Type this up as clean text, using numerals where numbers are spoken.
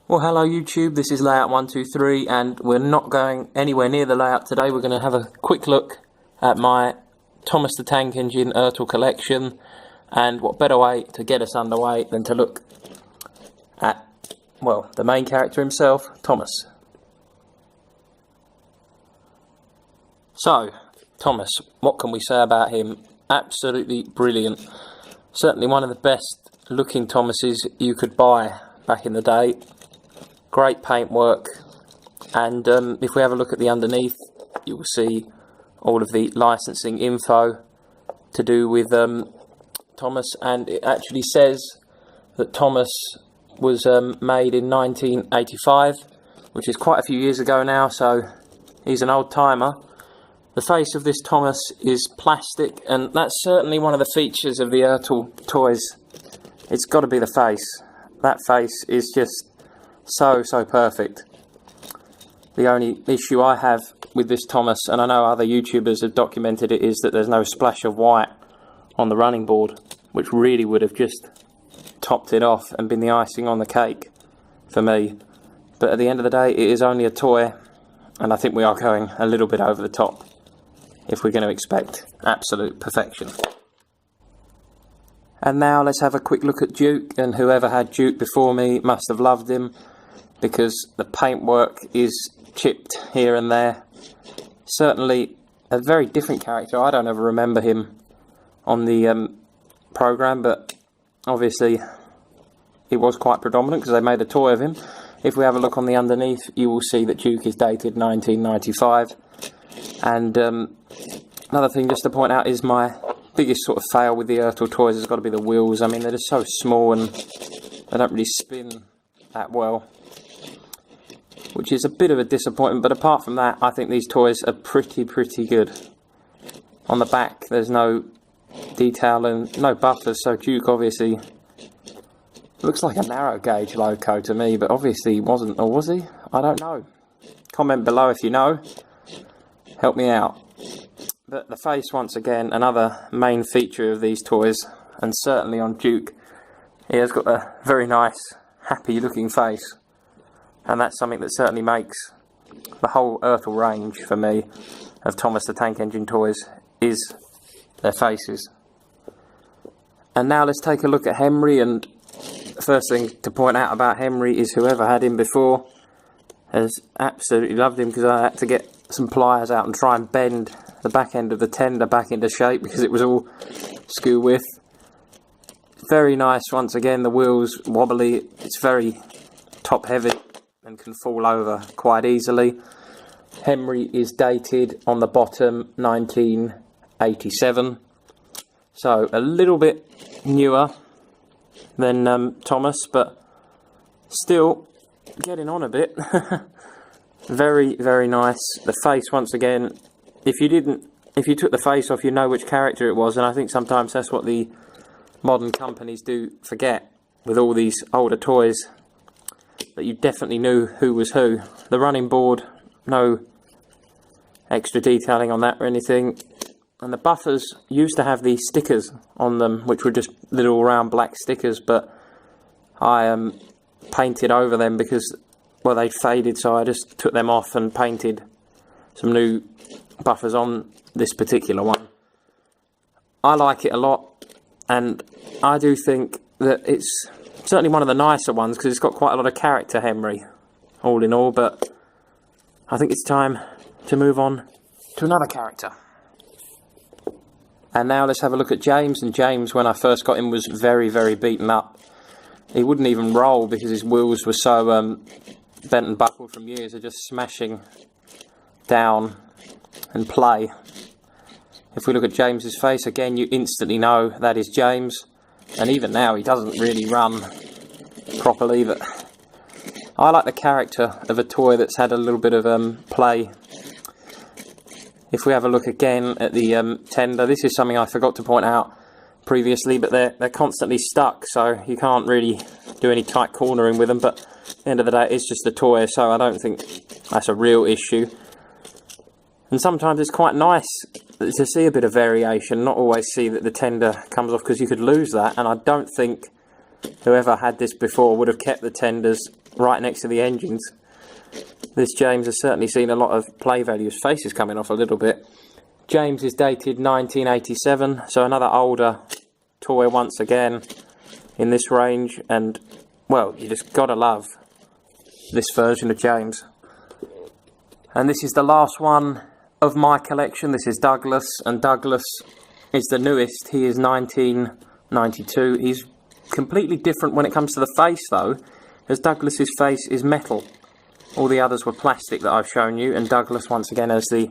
Well, hello YouTube, this is Layout 123 and we're not going anywhere near the layout today. We're going to have a quick look at my Thomas the Tank Engine Ertl collection, and what better way to get us underway than to look at, well, the main character himself, Thomas. So, Thomas, what can we say about him? Absolutely brilliant. Certainly one of the best looking Thomases you could buy back in the day. Great paintwork, and if we have a look at the underneath, you will see all of the licensing info to do with Thomas, and it actually says that Thomas was made in 1985, which is quite a few years ago now, so he's an old timer. The face of this Thomas is plastic, and that's certainly one of the features of the Ertl toys. It's got to be the face. That face is just so perfect. The only issue I have with this Thomas, and I know other YouTubers have documented it, is that there's no splash of white on the running board, which really would have just topped it off and been the icing on the cake for me. But at the end of the day, it is only a toy, and I think we are going a little bit over the top if we're going to expect absolute perfection. And now let's have a quick look at Duke, and whoever had Duke before me must have loved him, because the paintwork is chipped here and there. Certainly a very different character. I don't ever remember him on the program, but obviously he was quite predominant because they made a toy of him. If we have a look on the underneath, you will see that Duke is dated 1995. And another thing just to point out is my biggest sort of fail with the Ertl toys has got to be the wheels. I mean, they're just so small and they don't really spin that well, which is a bit of a disappointment. But apart from that, I think these toys are pretty good. On the back, there's no detail and no buffers, so Duke obviously looks like a narrow gauge loco to me, but obviously he wasn't, or was he? I don't know. Comment below if you know. Help me out. But the face, once again, another main feature of these toys, and certainly on Duke, he has got a very nice, happy looking face, and that's something that certainly makes the whole Ertl range for me of Thomas the Tank Engine toys is their faces. And now let's take a look at Henry, and the first thing to point out about Henry is whoever had him before has absolutely loved him, because I had to get some pliers out and try and bend the back end of the tender back into shape because it was all skew width. Very nice. Once again, the wheels wobbly. It's very top heavy and can fall over quite easily. Henry is dated on the bottom 1987, so a little bit newer than Thomas, but still getting on a bit. Very nice. The face, once again, if you took the face off, you know which character it was, and I think sometimes that's what the modern companies do forget with all these older toys, that you definitely knew who was who. The running board, no extra detailing on that or anything, and the buffers used to have these stickers on them, which were just little round black stickers, but I painted over them because, well, they faded, so I just took them off and painted some new buffers on this particular one. I like it a lot, and I do think that it's certainly one of the nicer ones because it's got quite a lot of character, Henry, all in all. But I think it's time to move on to another character. And now let's have a look at James. And James, when I first got him, was very beaten up. He wouldn't even roll because his wheels were so bent and buckled from years of just smashing down and play. If we look at James's face again, you instantly know that is James, and even now he doesn't really run properly, but I like the character of a toy that's had a little bit of play. If we have a look again at the tender, this is something I forgot to point out previously, but they're constantly stuck, so you can't really do any tight cornering with them. But at the end of the day, it's just a toy, so I don't think that's a real issue. And sometimes it's quite nice to see a bit of variation, not always see that the tender comes off, because you could lose that, and I don't think whoever had this before would have kept the tenders right next to the engines. This James has certainly seen a lot of play value. His face is coming off a little bit. James is dated 1987, so another older toy once again in this range. And, well, you just gotta love this version of James. And this is the last one of my collection. This is Douglas, and Douglas is the newest. He is 1992. He's completely different when it comes to the face, though, as Douglas's face is metal. All the others were plastic that I've shown you, and Douglas once again has the